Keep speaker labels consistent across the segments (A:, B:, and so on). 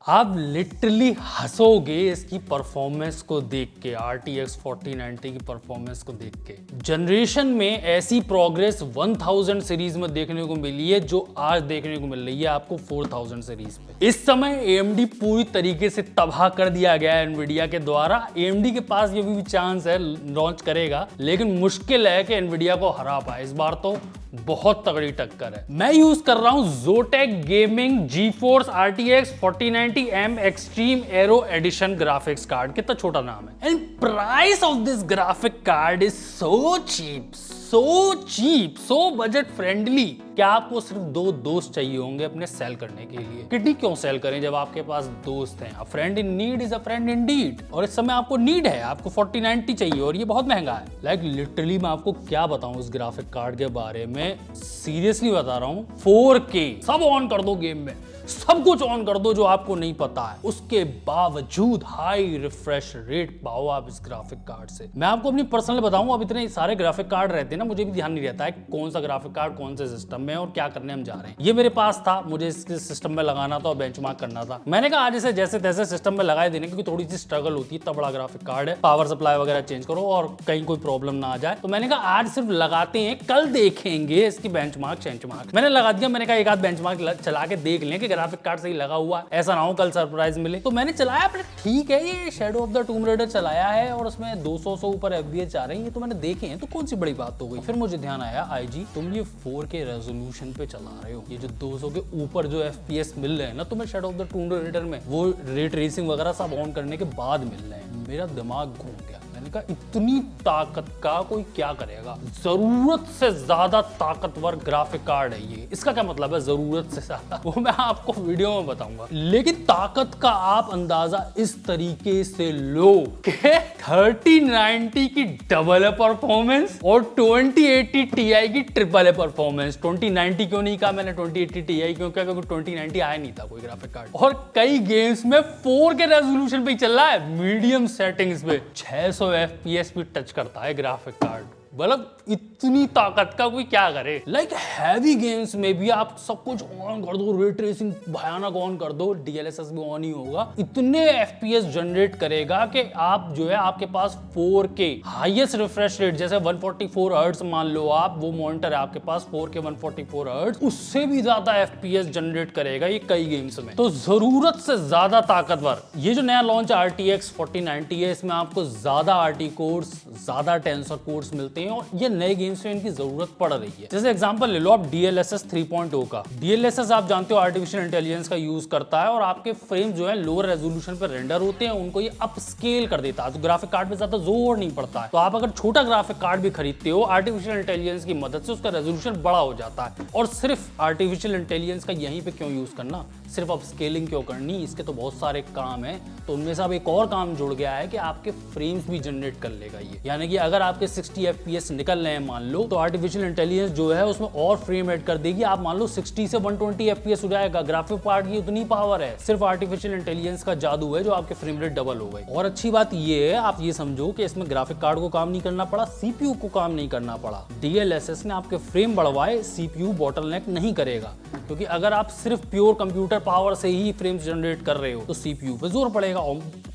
A: आप लिटरली हंसोगे इसकी परफॉर्मेंस को देख के, RTX 4090 की परफॉर्मेंस को देख के। जनरेशन में ऐसी प्रोग्रेस 1000 सीरीज में देखने को मिली है जो आज देखने को मिल रही है आपको 4000 सीरीज पे। इस समय AMD पूरी तरीके से तबाह कर दिया गया है एनवीडिया के द्वारा। AMD के पास ये भी चांस है लॉन्च करेगा, लेकिन मुश्किल है कि एनवीडिया को हरा पाए। इस बार तो बहुत तगड़ी टक्कर है। मैं यूज कर रहा हूं Zotac gaming GeForce RTX 4090M extreme aero edition graphics card. कितना छोटा नाम है। And price of this graphic card is so cheap, so budget friendly कि आपको सिर्फ 2 दोस्त चाहिए होंगे अपने सेल करने के लिए। कितनी क्यों सेल करें जब आपके पास दोस्त हैं। अ friend in need is a friend Indeed. और इस समय आपको नीड है, आपको 4090 चाहिए और ये बहुत महंगा है। लाइक लिटरली मैं आपको क्या बताऊं इस ग्राफिक कार्ड के बारे में, सीरियसली बता रहा हूं। 4K सब ऑन कर दो गेम में, सब कुछ ऑन कर दो जो आपको नहीं पता है, उसके बावजूद हाई रिफ्रेश रेट पाओ आप इस ग्राफिक कार्ड से। मैं आपको अपनी पर्सनल बताऊं, अब इतने सारे ग्राफिक कार्ड रहते हैं ना, मुझे भी ध्यान नहीं रहता है कौन सा ग्राफिक कार्ड कौन से सिस्टम में और क्या करने हम जा रहे हैं। ये मेरे पास था, मुझे इसके सिस्टम में लगाना था और बेंचमार्क करना था। मैंने कहा आज इसे जैसे तैसे सिस्टम में लगाए देने, क्योंकि थोड़ी सी स्ट्रगल होती है, इतना बड़ा ग्राफिक कार्ड है, पावर सप्लाई वगैरह चेंज करो और कहीं कोई प्रॉब्लम ना आ जाए। तो मैंने कहा आज सिर्फ लगाते हैं, कल देखेंगे इसकी बेंचमार्क। मैंने लगा दिया। मैंने कहा एक आध बेंचमार्क चला के देख लें कि ग्राफिक कार्ड सही लगा हुआ, ऐसा ना हो कल सरप्राइज मिले। तो मैंने चलाया, ठीक है ये शैडो ऑफ द टूम रेडर चलाया है और उसमें 200 से ऊपर FPS आ रही है, तो मैंने देखे हैं, तो कौन सी बड़ी बात हो गई। फिर मुझे ध्यान आया IG तुम ये 4K रेजोल्यूशन पे चला रहे हो, ये जो 200 के ऊपर जो FPS मिल रहे हैं ना तुम्हें शैडो ऑफ द टूम रेडर में, वो रे ट्रेसिंग वगैरह सब ऑन करने के बाद मिल रहे हैं। मेरा दिमाग घूम गया। मैंने कहा इतनी ताकत का कोई क्या करेगा, जरूरत से ज्यादा ताकतवर ग्राफिक कार्ड है ये। इसका क्या मतलब है जरूरत से ज्यादा, वो मैं आपको वीडियो में बताऊंगा। लेकिन ताकत का आप अंदाजा इस तरीके से लो कि 3090 की डबल परफॉर्मेंस और 2080 Ti की ट्रिपल परफॉर्मेंस। 2090 क्यों नहीं कहा मैंने, 2080 Ti क्यों कहा, क्योंकि 2090 आया नहीं था कोई ग्राफिक कार्ड। और कई गेम्स में 4K रेजोल्यूशन पे ही चल रहा है, मीडियम सेटिंग्स पे 600 FPS भी टच करता है ग्राफिक कार्ड। मतलब इतनी ताकत का कोई क्या करे। लाइक हैवी गेम्स में भी आप सब कुछ ऑन कर दो, रे ट्रेसिंग भयानक ऑन कर दो, DLSS भी ऑन ही होगा, इतने FPS जनरेट करेगा कि आप जो है आपके पास 4K हाईएस्ट रिफ्रेश रेट, जैसे 144 हर्ट्ज मान लो आप, वो मॉनिटर है आपके पास 4K 144 हर्ट्ज, उससे भी ज्यादा FPS जनरेट करेगा ये कई गेम्स में। तो जरूरत से ज्यादा ताकतवर ये जो नया लॉन्च RTX 4090 है, इसमें आपको ज्यादा RT कोर्स, ज्यादा टेंसर कोर्स मिलते हैं और ये नए गेम्स में इनकी जरूरत पड़ रही है। जैसे एग्जांपल ले लो आप DLSS 3.0 का। DLSS आप जानते हो आर्टिफिशियल इंटेलिजेंस का यूज करता है और आपके फ्रेम जो है लोअर रेजोल्यूशन पर रेंडर होते हैं, उनको ये अपस्केल कर देता है, तो ग्राफिक कार्ड पे ज्यादा जोर नहीं पड़ता है। तो आप अगर छोटा ग्राफिक कार्ड भी खरीदते हो, आर्टिफिशियल इंटेलिजेंस की मदद से उसका रेजोल्यूशन बड़ा हो जाता है। और सिर्फ आर्टिफिशियल इंटेलिजेंस का यहीं पे क्यों यूज करना, सिर्फ अपस्केलिंग क्यों करनी, इसके तो बहुत सारे काम है। तो उनमें से अब एक और काम जुड़ गया है कि आपके फ्रेम्स भी जनरेट कर लेगा ये। यानी कि अगर आपके 60 FPS निकल रहे हैं मान लो, तो आर्टिफिशियल इंटेलिजेंस जो है उसमें और फ्रेम ऐड कर देगी। आप मान लो 60 से 120 FPS हो जाएगा। ग्राफिक कार्ड की उतनी पावर है, सिर्फ आर्टिफिशियल इंटेलिजेंस का जादू है जो आपके फ्रेम रेट डबल हो गए। और अच्छी बात ये है, आप ये समझो कि इसमें ग्राफिक कार्ड को काम नहीं करना पड़ा, CPU को काम नहीं करना पड़ा। DLSS ने आपके फ्रेम बढ़वाए, CPU बॉटलनेक नहीं करेगा, क्योंकि अगर आप सिर्फ प्योर कंप्यूटर पावर से ही फ्रेम्स जनरेट कर रहे हो तो CPU पे जोर पड़ेगा।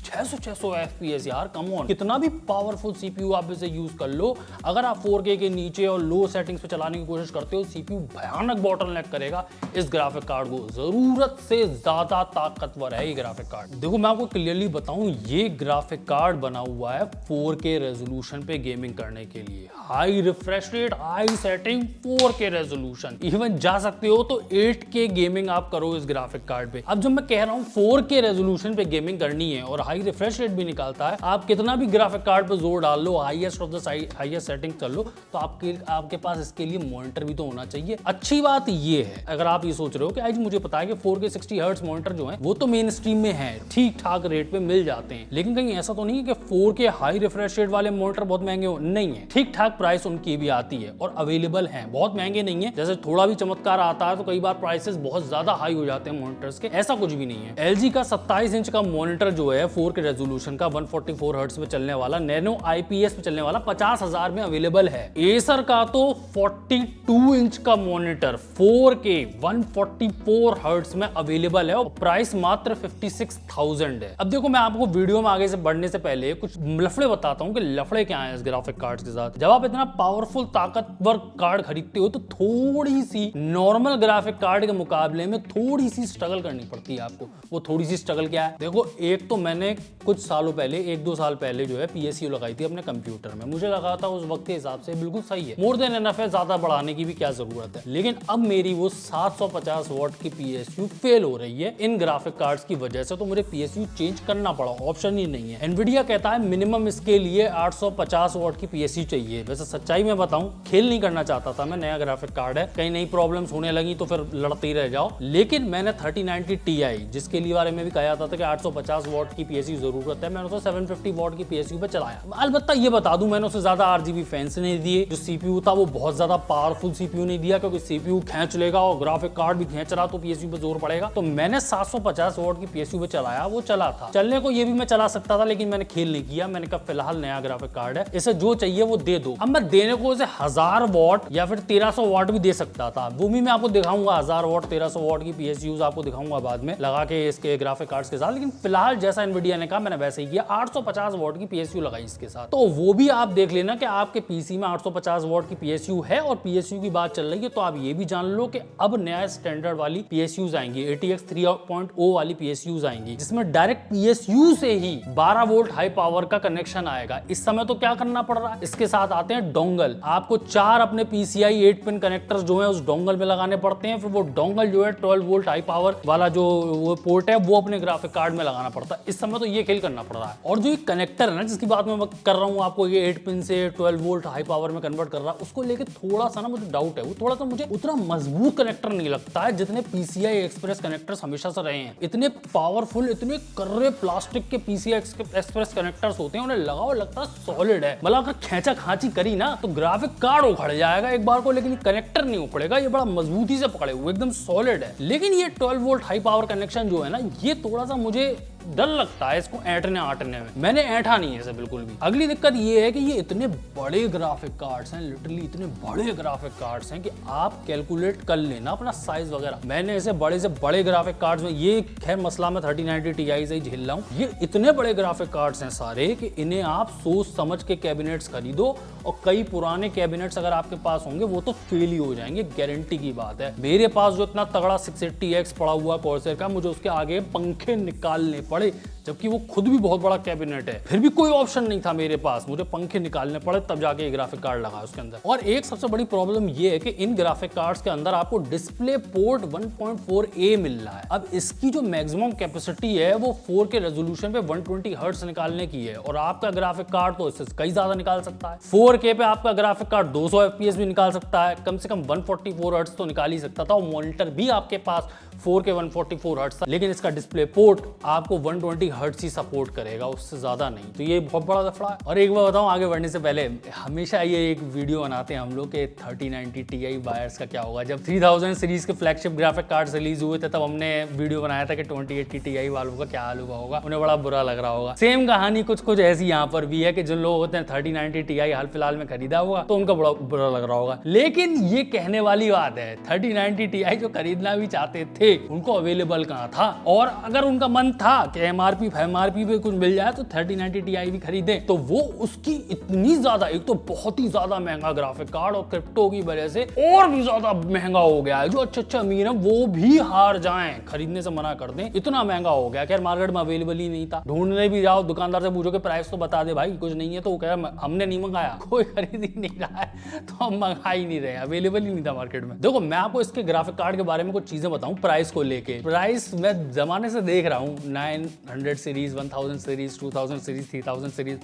A: 600 FPS यार, कम ऑन, कितना भी पावरफुल CPU आप इसे यूज कर लो, अगर आप 4K के नीचे और लो सेटिंग्स पे चलाने की कोशिश करते हो, CPU भयानक बॉटलनेक करेगा इस ग्राफिक कार्ड को। जरूरत से ज्यादा ताकतवर है ये ग्राफिक कार्ड। देखो मैं आपको क्लियरली बताऊं, ये ग्राफिक कार्ड बना हुआ है 4K रेजोल्यूशन पे गेमिंग करने के लिए। High refresh rate, high setting, 4K resolution, even जा सकते हो तो 8K गेमिंग आप करो इस ग्राफिक कार्ड पे। अब जब मैं कह रहा हूं 4K रेजोल्यूशन पे गेमिंग करनी है और हाई रिफ्रेश रेट भी निकालता है, आप कितना भी ग्राफिक कार्ड पे जोर डाल लो, highest of the highest setting कर लो, तो आपके पास इसके लिए मॉनिटर भी तो होना चाहिए। अच्छी बात ये है, अगर आप ये सोच रहे हो कि आज मुझे पता है कि 4K 60 हर्ट्ज मॉनिटर जो है वो तो मेन स्ट्रीम में है, ठीक ठाक रेट पे मिल जाते हैं, लेकिन कहीं ऐसा तो नहीं है कि 4K हाई रिफ्रेश रेट वाले मॉनिटर बहुत महंगे हो, नहीं है, ठीक ठाक प्राइस उनकी भी आती है और अवेलेबल है, बहुत महंगे नहीं है। जैसे थोड़ा भी चमत्कार आता है तो कई बार प्राइसेस बहुत ज्यादा हाई हो जाते हैं मॉनिटर्स के, ऐसा कुछ भी नहीं है। LG का 27 इंच का मॉनिटर जो है 4 के रेजोल्यूशन का 144 हर्ट्ज पे चलने वाला नैनो IPS पे चलने वाला 50,000 में अवेलेबल है। एसर का तो 42 इंच का मॉनिटर 4K 144 हर्ट्ज में अवेलेबल है और प्राइस मात्र 56,000 है। अब देखो मैं आपको वीडियो में आगे से बढ़ने से पहले कुछ लफड़े बताता हूँ कि लफड़े क्या है इस ग्राफिक कार्ड के साथ। जब आप इतना पावरफुल ताकतवर कार्ड खरीदते हो तो थोड़ी सी नॉर्मल ग्राफिक कार्ड के मुकाबले में थोड़ी सी स्ट्रगल करनी पड़ती है आपको। वो थोड़ी सी स्ट्रगल क्या है, देखो एक तो मैंने कुछ सालों पहले 1-2 साल पहले जो है PSU लगाई थी अपने कंप्यूटर में। मुझे लगा था उस वक्त के हिसाब से बिल्कुल सही है, मोर देन एनफ है, ज्यादा बढ़ाने की भी क्या जरूरत है। लेकिन अब मेरी वो 750 वॉट की PSU फेल हो रही है इन ग्राफिक कार्ड्स की वजह से, तो मुझे PSU चेंज करना पड़ा, ऑप्शन ही नहीं है। एनवीडिया कहता है मिनिमम इसके लिए 850 वॉट की PSU चाहिए। वैसे सच्चाई में बताऊं, खेल नहीं करना चाहता था मैं, नया ग्राफिक कार्ड है, कहीं नई प्रॉब्लम्स होने लगी तो फिर लड़ते ही रह जाओ। लेकिन मैंने 3090 Ti जिसके लिए बारे में भी कहा था कि 850 वॉट की PSU जरूरत है, मैंने उसे 750 वॉट की PSU पे चलाया। अलबत्ता ये बता दूं, मैंने उसे ज्यादा RGB फैंस नहीं दिए। जो CPU था वो बहुत ज्यादा पावरफुल CPU नहीं दिया, क्योंकि CPU खींच लेगा और ग्राफिक कार्ड भी खींच रहा तो PSU पे जोर पड़ेगा। तो मैंने 750 वॉट की PSU पे चलाया, वो चला था। चलने को ये भी मैं चला सकता था, लेकिन मैंने खेल नहीं किया। मैंने कहा फिलहाल नया ग्राफिक कार्ड है, इसे जो चाहिए वो दे दो। अब मैं देने को इसे 1000 वॉट या फिर 1300 वॉट भी दे सकता था, वो भी मैं आपको दिखाऊंगा। 1000 वॉट 1300 वॉट की PSUs आपको दिखाऊंगा बाद में लगा के इसके ग्राफिक कार्ड्स के साथ। लेकिन फिलहाल जैसा एनवीडिया ने कहा मैंने वैसे ही किया, 850 वॉट की PSU लगाई इसके साथ। तो वो भी आप देख लेना कि आपके पीसी में 850 वॉट की PSU है। और PSU की बात चल रही है तो आप ये भी जान लो कि अब नया स्टैंडर्ड वाली PSUs आएंगी, ATX 3.0 वाली PSUs आएंगी, जिसमें डायरेक्ट PSU से ही 12 वोल्ट हाई पावर का कनेक्शन आएगा। इस समय तो क्या करना पड़ रहा है, इसके साथ आते हैं डोंगल। आपको 4 अपने PCI 8 पिन कनेक्टर्स जो है उस डोंगल में लगाने पड़ते हैं। फिर वो डोंगल जो है 12 वोल्ट हाई पावर वाला जो वो पोर्ट है वो अपने ग्राफिक कार्ड में लगाना पड़ता है। इस समय तो ये खेल करना पड़ रहा है। और जो ये कनेक्टर है ना जिसकी बात मैं कर रहा हूँ आपको, ये 8 पिन से 12 वोल्ट हाई पावर में कन्वर्ट कर रहा है, उसको लेके थोड़ा सा ना मुझे डाउट है। वो थोड़ा सा मुझे उतना मजबूत कनेक्टर नहीं लगता है जितने PCI एक्सप्रेस कनेक्टर्स हमेशा से रहे हैं। इतने पावरफुल, इतने कर्रे प्लास्टिक के PCI एक्सप्रेस कनेक्टर्स होते हैं, उन्हें लगाओ लगता है सॉलिड है। मतलब अगर खींचा खांची करी ना तो ग्राफिक कार्ड उखड़ जाएगा एक बार को, लेकिन कनेक्टर नहीं उखड़ेगा। ये बड़ा मजबूती से पकड़े हुए एकदम सॉलिड है। लेकिन ये 12 वोल्ट हाई पावर कनेक्शन जो है ना, ये थोड़ा सा मुझे डर लगता है इसको ऐंठने आटने में। मैंने ऐंठा नहीं है इसे बिल्कुल भी। अगली दिक्कत ये है कि ये इतने बड़े ग्राफिक कार्ड्स हैं, लिटरली इतने बड़े ग्राफिक कार्ड्स हैं कि आप कैलकुलेट कर लेना अपना साइज वगैरह। मैंने इसे बड़े से बड़े ग्राफिक कार्ड्स में, ये खैर मसला मैं 3090 Ti से ही झेल रहा हूँ। ये इतने बड़े ग्राफिक कार्ड्स हैं सारे कि इन्हें आप सोच समझ के कैबिनेट्स खरीदो। और कई पुराने कैबिनेट्स अगर आपके पास होंगे वो तो फेल ही हो जाएंगे, गारंटी की बात है। मेरे पास जो इतना तगड़ा 680X पड़ा हुआ कॉर्सर का, मुझे उसके आगे पंखे निकालने पड़े, जबकि वो खुद भी बहुत बड़ा कैबिनेट है। फिर भी कोई ऑप्शन नहीं था मेरे पास, मुझे पंखे निकालने पड़े तब जाके ये ग्राफिक कार्ड लगा उसके अंदर। और एक सबसे बड़ी प्रॉब्लम ये है कि इन ग्राफिक कार्ड्स के अंदर आपको डिस्प्ले पोर्ट 1.4A मिल रहा है। अब इसकी जो मैक्सिमम कैपेसिटी है वो 4K रेजोल्यूशन पे 120 हर्ट्ज निकालने की है, और आपका ग्राफिक कार्ड तो इससे कई ज्यादा निकाल सकता है। 4K पे आपका ग्राफिक कार्ड 200 FPS भी निकाल सकता है, कम से कम 144 हर्ट्ज तो निकाल ही सकता था। और मॉनिटर भी आपके पास 4K 144 हर्ट्ज था, लेकिन इसका डिस्प्ले पोर्ट आपको 120 हर्ट्ज ही सपोर्ट करेगा, उससे ज्यादा नहीं। तो ये बहुत बड़ा लफड़ा है। और एक बार बताऊं आगे बढ़ने से पहले, हमेशा ये एक वीडियो बनाते हैं हम लोग के 3090 Ti बायर्स का क्या होगा। जब 3000 सीरीज के फ्लैगशिप ग्राफिक कार्ड रिलीज हुए थे तब हमने वीडियो बनाया था कि 2080 Ti वालों का क्या हाल हुआ होगा, उन्हें बड़ा बुरा लग रहा होगा। सेम कहानी कुछ कुछ ऐसी यहाँ पर भी है कि जिन लोग होते हैं 3090 Ti हाल फिलहाल में खरीदा हुआ तो उनका बड़ा बुरा लग रहा होगा। लेकिन ये कहने वाली बात है, 3090 Ti जो खरीदना भी चाहते थे उनको अवेलेबल कहाँ था। और अगर उनका मन था कि MRP पे कुछ मिल जाए तो 3090 Ti भी खरीदे, तो वो उसकी इतनी ज्यादा, एक तो बहुत ही ज्यादा महंगा ग्राफिक कार्ड और क्रिप्टो की वजह से और भी ज्यादा महंगा हो गया है। जो अच्छे अमीर है वो भी हार जाएं, खरीदने से मना कर दें, इतना महंगा हो गया। खैर मार्केट में अवेलेबल ही नहीं था, ढूंढने भी जाओ दुकानदार से पूछो कि प्राइस तो बता दे भाई, कुछ नहीं है, तो वो कह रहा हमने नहीं मंगाया, कोई खरीद ही नहीं रहा है, तो हम मंगा ही नहीं रहे, अवेलेबल ही नहीं था मार्केट में। देखो मैं आपको इसके ग्राफिक कार्ड के बारे में कुछ चीजें बताऊं प्राइस को लेके। प्राइस मैं जमाने से देख रहा हूँ, 900 सीरीज, 1000 सीरीज, 2000 सीरीज, 3000 सीरीज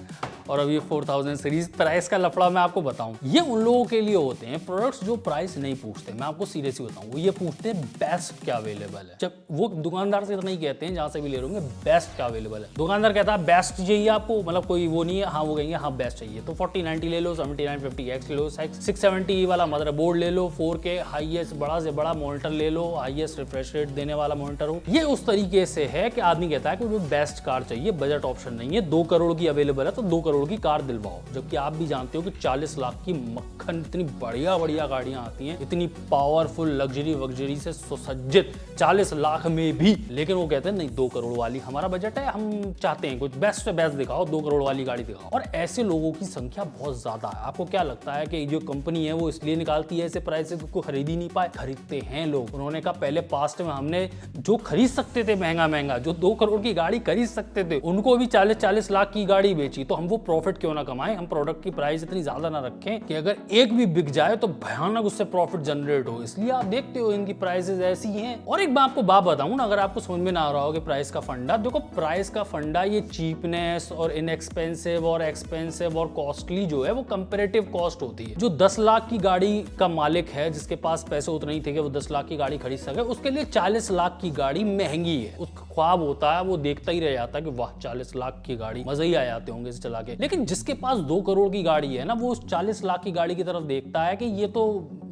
A: और अभी 4000 सीरीज। प्राइस का लफड़ा मैं आपको बताऊं, ये उन लोगों के लिए होते हैं प्रोडक्ट्स जो प्राइस नहीं पूछते। मैं आपको सीरियसली बताऊं, वो ये पूछते हैं बेस्ट क्या अवेलेबल है। जब वो दुकानदार से इतना ही कहते हैं, जहां से भी ले रहे होंगे बेस्ट क्या अवेलेबल है। दुकानदार कहता है बेस्ट चाहिए आपको, मतलब कोई वो नहीं है, हाँ वो कहेंगे हाँ बेस्ट चाहिए, तो 4090 ले लो, 7950X ले लो, 670 वाला मदरबोर्ड ले लो, 4K हाईएस्ट बड़ा से बड़ा मॉनिटर ले लो, हाईएस्ट रिफ्रेश रेट देने वाला मॉनिटर हो। ये उस तरीके से है कि आदमी कहता है कि मुझे बेस्ट कार चाहिए, बजट ऑप्शन नहीं है, 2 करोड़ की अवेलेबल है तो 2 करोड़ की कार दिलवाओ। जबकि आप भी जानते हो कि 40 लाख की मक्खन इतनी बढ़िया बढ़िया गाड़ियां आती हैं, इतनी पावरफुल लग्जरी से सुसज्जित 40 लाख में भी, लेकिन वो कहते हैं नहीं 2 करोड़ वाली हमारा बजट है, हम चाहते हैं कुछ बेस्ट से बेस्ट दिखाओ, 2 करोड़ वाली गाड़ी दिखाओ। और ऐसे लोगों की संख्या बहुत ज्यादा है। आपको क्या लगता है कि जो कंपनी है वो इसलिए निकालती है ऐसे प्राइसेस को खरीद ही नहीं पाए? खरीदते हैं लोग। उन्होंने कहा पहले पास्ट में हमने जो खरीद सकते थे महंगा, जो 2 करोड़ की गाड़ी खरीद सकते थे उनको भी 40-40 लाख की गाड़ी बेची, तो हम वो प्रॉफिट क्यों ना कमाएं? हम प्रोडक्ट की प्राइस इतनी ज्यादा ना रखें कि अगर एक भी बिक जाए तो भयानक उससे प्रॉफिट जनरेट हो। इसलिए आप देखते हो इनकी प्राइसेस ऐसी हैं। और एक बात आपको बात बताऊं ना, अगर आपको समझ में ना आ रहा हो कि प्राइस का फंडा, देखो प्राइस का फंडा ये चीपनेस और इनएक्सपेंसिव और एक्सपेंसिव और कॉस्टली जो है वो कंपैरेटिव कॉस्ट होती है। जो 10 लाख की गाड़ी का मालिक है, जिसके पास पैसे उतने ही थे कि वो 10 लाख की गाड़ी खरीद सके, उसके लिए 40 लाख की गाड़ी महंगी है। उसका ख्वाब होता है, वो देखता ही रह जाता है कि वाह 40 लाख की गाड़ी, मजे ही आ जाते होंगे इसे चला के। लेकिन जिसके पास 2 करोड़ की गाड़ी है ना, वो उस 40 लाख की गाड़ी की तरफ देखता है कि ये तो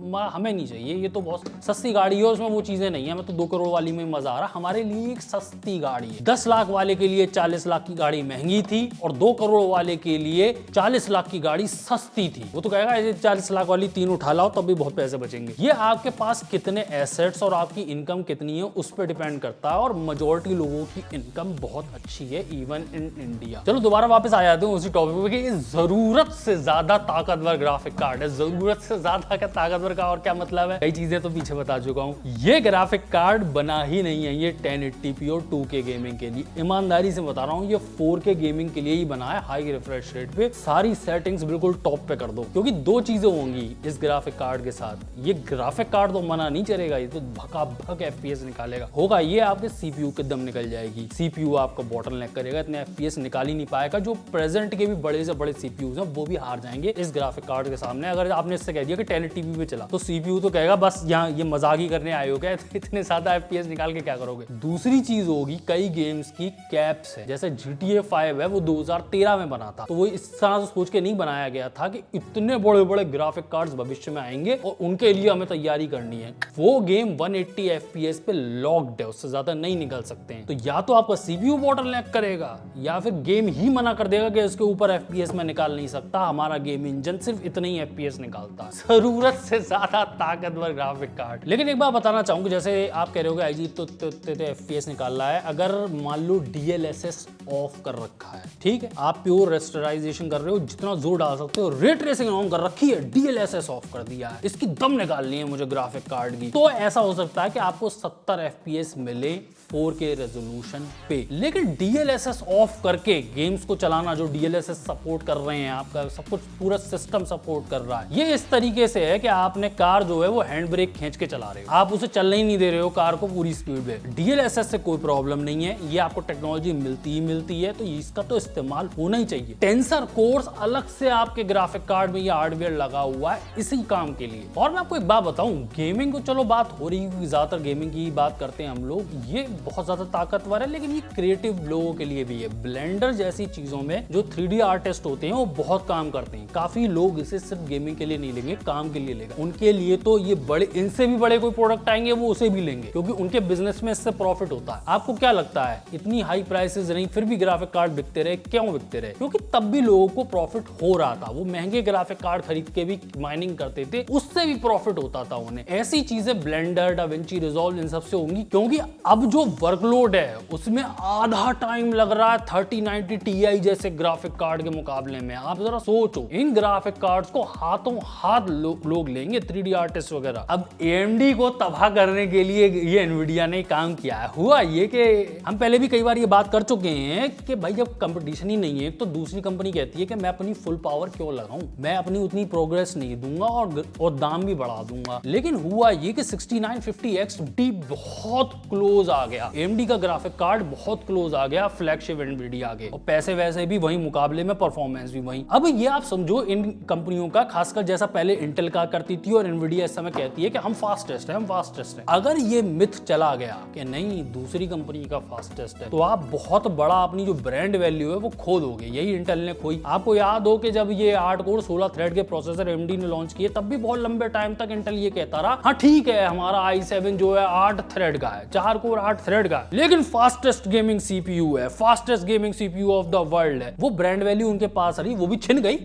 A: हमें नहीं चाहिए, ये तो बहुत सस्ती गाड़ी है, उसमें वो चीजें नहीं है, हमें तो 2 करोड़ वाली में मजा आ रहा। हमारे लिए एक सस्ती गाड़ी है। 10 लाख वाले के लिए 40 लाख की गाड़ी महंगी थी और 2 करोड़ वाले के लिए 40 लाख की गाड़ी सस्ती थी। वो तो कहेगा ये 40 लाख वाली 3 उठा लाओ तब भी बहुत पैसे बचेंगे। ये आपके पास कितने एसेट्स और आपकी इनकम कितनी है उस पर डिपेंड करता है। और मेजॉरिटी लोगों की इनकम बहुत अच्छी है इवन इन इंडिया। चलो दोबारा वापस आ जाते हैं उसी टॉपिक पे कि जरूरत से ज्यादा ताकतवर ग्राफिक कार्ड है। जरूरत से ज्यादा का ताकतवर का और क्या मतलब है? कई चीजें तो पीछे बता चुका हूं। ये ग्राफिक कार्ड बना ही नहीं है ये 1080p और 2K गेमिंग के लिए। ईमानदारी से बता रहा हूं, ये 4K गेमिंग के लिए ही बना है, हाई रिफ्रेश रेट पे। सारी सेटिंग्स बिल्कुल टॉप पे कर दो, क्योंकि 2 चीजें होंगी इस ग्राफिक कार्ड के साथ। ये ग्राफिक कार्ड तो मना नहीं चलेगा, ये तो भकाभक FPS निकालेगा। होगा ये आपके CPU के दम निकल जाएगी। CPU आपको बॉटलनेक करेगा, इतने FPS निकाल ही नहीं पाएगा। जो प्रेजेंट के भी बड़े से बड़े CPUs हैं वो भी हार जाएंगे इस ग्राफिक कार्ड के सामने। अगर आपने इससे कह दिया कि 1080p पे चला, तो CPU तो कहेगा बस यहाँ ये मजाक ही करने आए हो क्या, इतने ज्यादा FPS निकाल के क्या करोगे। दूसरी चीज होगी, कई गेम्स की कैप्स है, जैसे GTA 5 है वो 2013 में बना था, तो वो इस तरह से सोच के नहीं बनाया गया था कि इतने बड़े बड़े ग्राफिक कार्ड्स भविष्य में आएंगे और उनके लिए हमें तैयारी करनी है। वो गेम 180 FPS पे लॉक्ड है, उससे ज्यादा नहीं निकल सकते हैं। तो या तो आपका CPU बॉटलनेक करेगा या फिर गेम ही मना कर देगा कि इसके ऊपर FPS में निकाल नहीं सकता, हमारा गेम इंजन सिर्फ इतने ही FPS निकालता। जरूरत से ज्यादा ताकतवर ग्राफिक कार्ड। लेकिन एक बात बताना चाहूंगा, जैसे आप कह रहे हो अजीब तो FPS निकाल रहा है, अगर मान लो DLSS ऑफ कर रखा है, ठीक है, आप प्योर रेस्टराइजेशन कर रहे हो, जितना जोर डाल सकते हो, रे ट्रेसिंग ऑन कर रखी है, DLSS ऑफ कर दिया है, इसकी दम निकालनी है मुझे ग्राफिक कार्ड की, तो ऐसा हो सकता है कि आपको 70 FPS मिले 4K रेजोल्यूशन पे। लेकिन DLSS ऑफ करके गेम्स को चलाना, जो DLSS सपोर्ट कर रहे हैं, आपका सब कुछ पूरा सिस्टम सपोर्ट कर रहा है, ये इस तरीके से है कि आपने कार जो है वो हैंड ब्रेक खींच के चला रहे हो, आप उसे चलने ही नहीं दे रहे हो कार को पूरी स्पीड पे। DLSS से कोई प्रॉब्लम नहीं है, ये आपको टेक्नोलॉजी मिलती है, तो इसका तो इस्तेमाल होना ही चाहिए। टेंसर कोर्स अलग से आपके ग्राफिक कार्ड में ये हार्डवेयर लगा हुआ है इसी काम के लिए। और मैं आपको एक बात बताऊं, गेमिंग को चलो बात हो रही है, ज्यादातर गेमिंग की बात करते हैं हम लोग, ये बहुत ज्यादा ताकतवर है, लेकिन ये क्रिएटिव लोगों के लिए भी है। ब्लेंडर जैसी चीजों में जो 3D आर्टिस्ट होते हैं वो बहुत काम करते हैं। काफी लोग इसे सिर्फ गेमिंग के लिए नहीं लेंगे, काम के लिए लेगा। उनके लिए तो ये बड़े, इनसे भी बड़े कोई प्रोडक्ट आएंगे वो उसे भी लेंगे, क्योंकि उनके बिजनेस में इससे प्रॉफिट होता है। आपको क्या लगता है, इतनी हाई प्राइसेस नहीं फिर भी ग्राफिक कार्ड बिकते रहे, क्यों बिकते रहे? क्योंकि तब भी लोगों को प्रॉफिट हो रहा था। वो महंगे ग्राफिक कार्ड खरीद के भी माइनिंग करते थे, उससे भी प्रॉफिट होता था उन्हें। ऐसी चीजें ब्लेंडर, डाविंची रिजॉल्व इन सबसे होंगी, क्योंकि अब जो वर्कलोड है उसमें आधा टाइम लग रहा है 3090 Ti जैसे ग्राफिक कार्ड के मुकाबले में। आप जरा सोचो, इन ग्राफिक कार्ड्स को हाथों हाथ लोग लेंगे, 3D आर्टिस्ट वगैरह। अब AMD को तबाह करने के लिए ये एनवीडिया ने काम किया है। हुआ ये कि हम पहले भी कई बार ये बात कर चुके हैं कि भाई जब कंपटीशन ही नहीं है तो दूसरी कंपनी कहती है कि मैं अपनी फुल पावर क्यों लगाऊं, मैं अपनी उतनी प्रोग्रेस नहीं दूंगा और दाम भी बढ़ा दूंगा। लेकिन हुआ ये कि 6950 XT बहुत क्लोज आ गया, AMD का ग्राफिक कार्ड बहुत क्लोज आ गया फ्लैगशिप एनवीडिया के, और पैसे वैसे भी वही, मुकाबले में परफॉर्मेंस भी वही। अब ये आप समझो इन कंपनियों का, खासकर जैसा पहले इंटेल का करती थी और एनवीडिया इस समय कहती है कि हम फास्टेस्ट है, हम फास्टेस्ट है। अगर ये मिथ चला गया कि नहीं दूसरी कंपनी का फास्टेस्ट है, तो आप बहुत बड़ा अपनी जो ब्रांड वैल्यू है वो खो दोगे। यही इंटेल ने खोई। आपको याद हो कि जब ये 8 कोर 16 थ्रेड के प्रोसेसर AMD ने लॉन्च किए, तब भी बहुत लंबे टाइम तक इंटेल ये कहता रहा, हाँ ठीक है हमारा i7 जो है 8 थ्रेड का है, 4 कोर 8 थ्रेड का है, लेकिन फास्टेस्ट गेमिंग CPU है, fastest gaming CPU of the world है। वो ब्रांड वैल्यू उनके पास रही, वो भी छिन गई,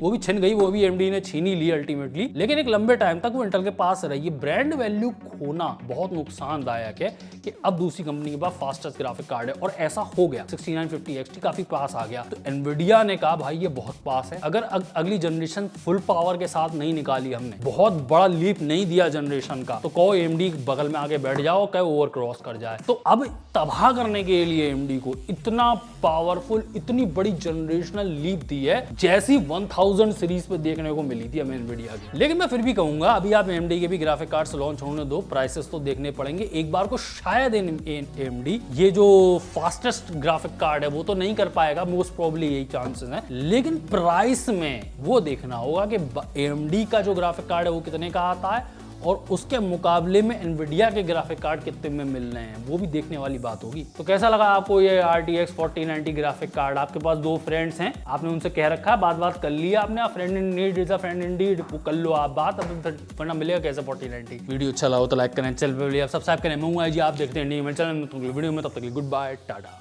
A: वो भी AMD ने छीन ही ली अल्टीमेटली, लेकिन एक लंबे टाइम तक वो इंटेल के पास रही। ब्रांड वैल्यू खोना बहुत नुकसानदायक है कि अब दूसरी कंपनी के पास फास्टेस्ट ग्राफिक कार्ड है, और ऐसा हो गया। 6950 XT काफी पास आ गया, तो एनवीडिया ने कहा भाई ये बहुत पास है, अगर अगली जनरेशन फुल पावर के साथ नहीं निकाली, हमने बहुत बड़ा लीप नहीं दिया जनरेशन का, तो कहो AMD बगल में आके बैठ जाओ, कहो ओवर क्रॉस कर जाए। तो अब तबाह करने के लिए AMD को इतना पावरफुल, इतनी बड़ी जनरेशनल लीप दी है, जैसी 1000 सीरीज पे देखने को मिली थी हमें एनवीडिया की। लेकिन मैं फिर भी कहूंगा अभी आप AMD के भी ग्राफिक कार्ड्स लॉन्च होने दो, प्राइसेस तो देखने पड़ेंगे एक बार को। शायद AMD ये जो फास्टेस्ट ग्राफिक कार्ड है वो तो नहीं कर पाएगा, मोस्ट प्रोबेबली यही चांसेस हैं, लेकिन प्राइस में वो देखना होगा कि AMD का जो ग्राफिक कार्ड है वो कितने का आता है, और उसके मुकाबले में एनवीडिया के ग्राफिक कार्ड कितने में मिल रहे हैं, वो भी देखने वाली बात होगी। तो कैसा लगा आपको ये RTX 4090 ग्राफिक कार्ड? आपके पास 2 फ्रेंड्स हैं, आपने उनसे कह रखा है, बात कर लिया आपने, friend in need is a friend Indeed, वो कर लो आप बात, अब वरना मिलेगा कैसे 4090। वीडियो अच्छा लगा तो लाइक करें, चैनल पर सब्सक्राइब करें। मैं हूं जी, आप देखते हैं इंडिया चैनल में, वीडियो में, तब तक गुड बाय, टाटा।